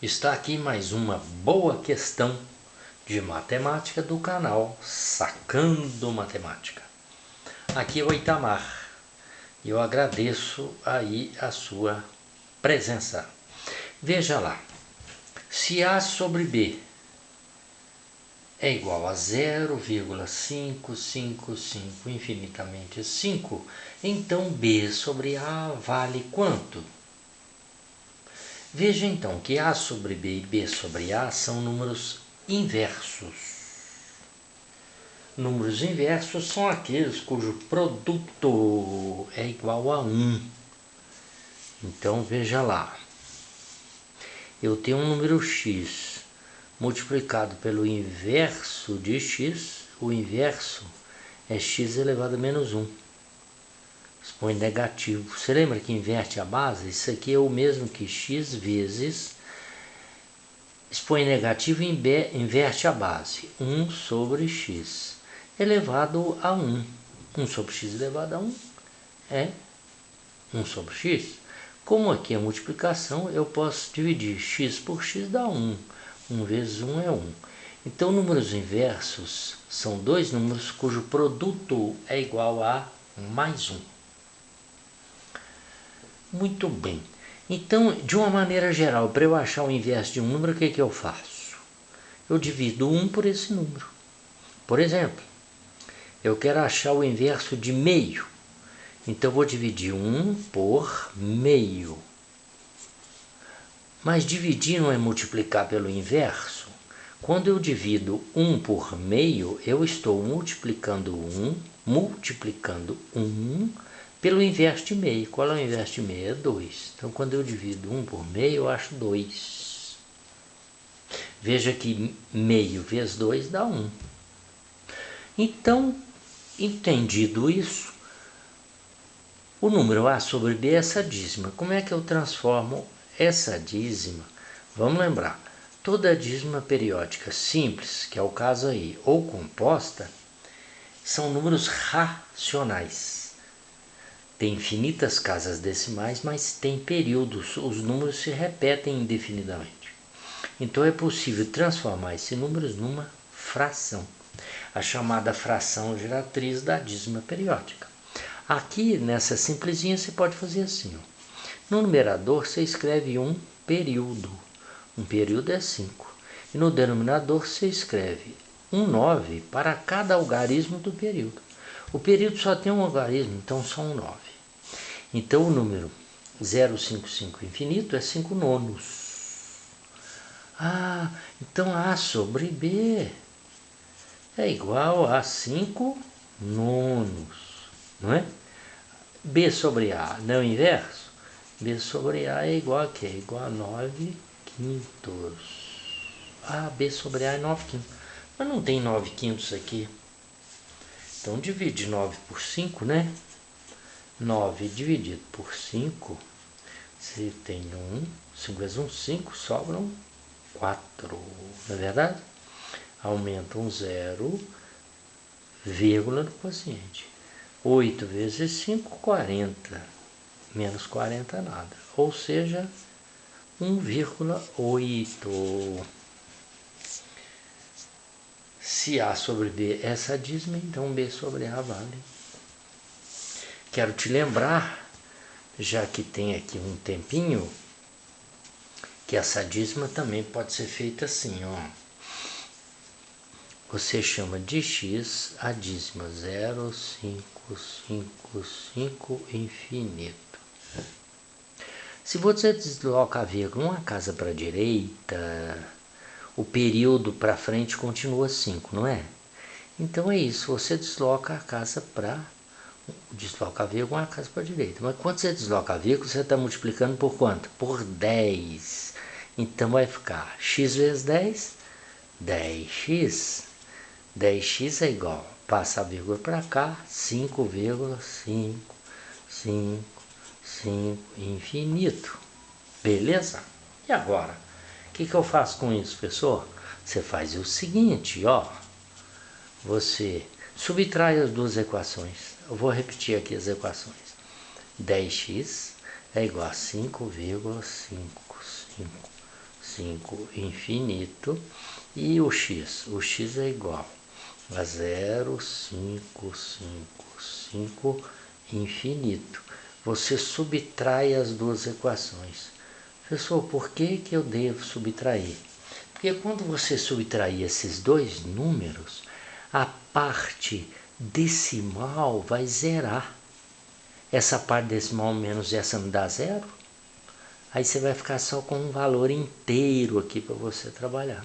Está aqui mais uma boa questão de matemática do canal Sacando Matemática. Aqui é o Itamar e eu agradeço aí a sua presença. Veja lá, se A sobre B é igual a 0,555 infinitamente 5, então B sobre A vale quanto? Veja então que A sobre B e B sobre A são números inversos. Números inversos são aqueles cujo produto é igual a 1. Então veja lá, eu tenho um número x multiplicado pelo inverso de x, o inverso é x elevado a menos 1. Expõe negativo. Você lembra que inverte a base? Isso aqui é o mesmo que x vezes expõe negativo e inverte a base. 1 sobre x elevado a 1. 1 sobre x elevado a 1 é 1 sobre x. Como aqui é multiplicação, eu posso dividir x por x dá 1. 1 vezes 1 é 1. Então, números inversos são dois números cujo produto é igual a mais 1. Muito bem. Então, de uma maneira geral, para eu achar o inverso de um número, o que eu faço? Eu divido 1 por esse número. Por exemplo, eu quero achar o inverso de meio. Então, eu vou dividir 1 por meio. Mas dividir não é multiplicar pelo inverso? Quando eu divido 1 por meio, eu estou multiplicando 1 pelo inverso de meio. Qual é o inverso de meio? É 2. Então, quando eu divido 1 por meio, eu acho 2. Veja que meio vezes 2 dá 1. Então, entendido isso, o número A sobre B é essa dízima. Como é que eu transformo essa dízima? Vamos lembrar, toda dízima periódica simples, que é o caso aí, ou composta, são números racionais. Tem infinitas casas decimais, mas tem períodos, os números se repetem indefinidamente. Então é possível transformar esses números numa fração, a chamada fração geratriz da dízima periódica. Aqui, nessa simplesinha, você pode fazer assim. Ó. No numerador, você escreve um período. Um período é 5. E no denominador, você escreve 9 para cada algarismo do período. O período só tem um algarismo, então são 9. Então, o número 055 infinito é 5 nonos. Ah, então A sobre B é igual a 5 nonos, não é? B sobre A, não é o inverso? B sobre A é igual a quê? É igual a 9 quintos. Ah, B sobre A é 9 quintos. Mas não tem 9 quintos aqui. Então, divide 9 por 5, né? 9 dividido por 5, se tem 1, 5 vezes 1, 5, sobram 4, não é verdade? Aumenta um 0, vírgula no quociente. 8 vezes 5, 40. Menos 40 nada. Ou seja, 1,8. Se A sobre B é essa dízima, então B sobre A vale. Quero te lembrar, já que tem aqui um tempinho, que essa dízima também pode ser feita assim, ó. Você chama de x a dízima 0,555 infinito. Se você desloca a vírgula uma casa para a direita, o período para frente continua 5, não é? Então é isso, você desloca a casa para... Desloca a vírgula uma casa para a direita. Mas quando você desloca a vírgula, você está multiplicando por quanto? Por 10. Então vai ficar x vezes 10, 10x. 10x é igual, passa a vírgula para cá, 5,555 infinito. Beleza? E agora? O que eu faço com isso, pessoal? Você faz o seguinte, ó. Você subtrai as duas equações. Eu vou repetir aqui as equações. 10x é igual a 5,555 5 infinito, e o x? O x é igual a 0, 5, 5, 5 infinito. Você subtrai as duas equações. Professor, por que eu devo subtrair? Porque quando você subtrair esses dois números, a parte decimal vai zerar. Essa parte decimal menos essa não dá zero? Aí você vai ficar só com um valor inteiro aqui para você trabalhar.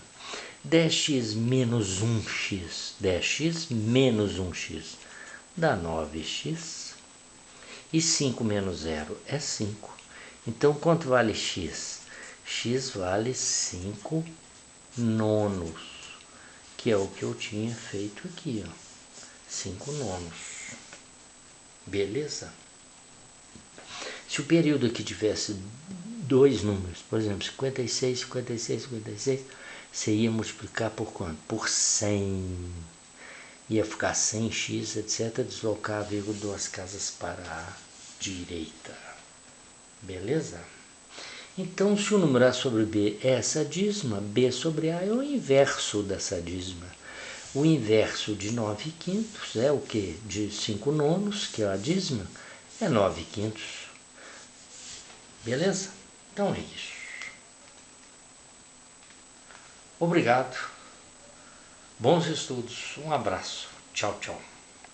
10x menos 1x, 10x menos 1x, dá 9x. E 5 menos 0 é 5. Então, quanto vale x? X vale 5 nonos, que é o que eu tinha feito aqui, ó. 5 nonos. Beleza? Se o período aqui tivesse dois números, por exemplo, 56, 56, 56, você ia multiplicar por quanto? Por 100. Ia ficar 100x, etc. Deslocar a vírgula 2 casas para a direita. Beleza? Então, se o número A sobre B é essa dízima, B sobre A é o inverso dessa dízima. O inverso de 9 quintos é o que? De 5 nonos, que é a dízima, é 9 quintos. Beleza? Então é isso. Obrigado. Bons estudos. Um abraço. Tchau, tchau.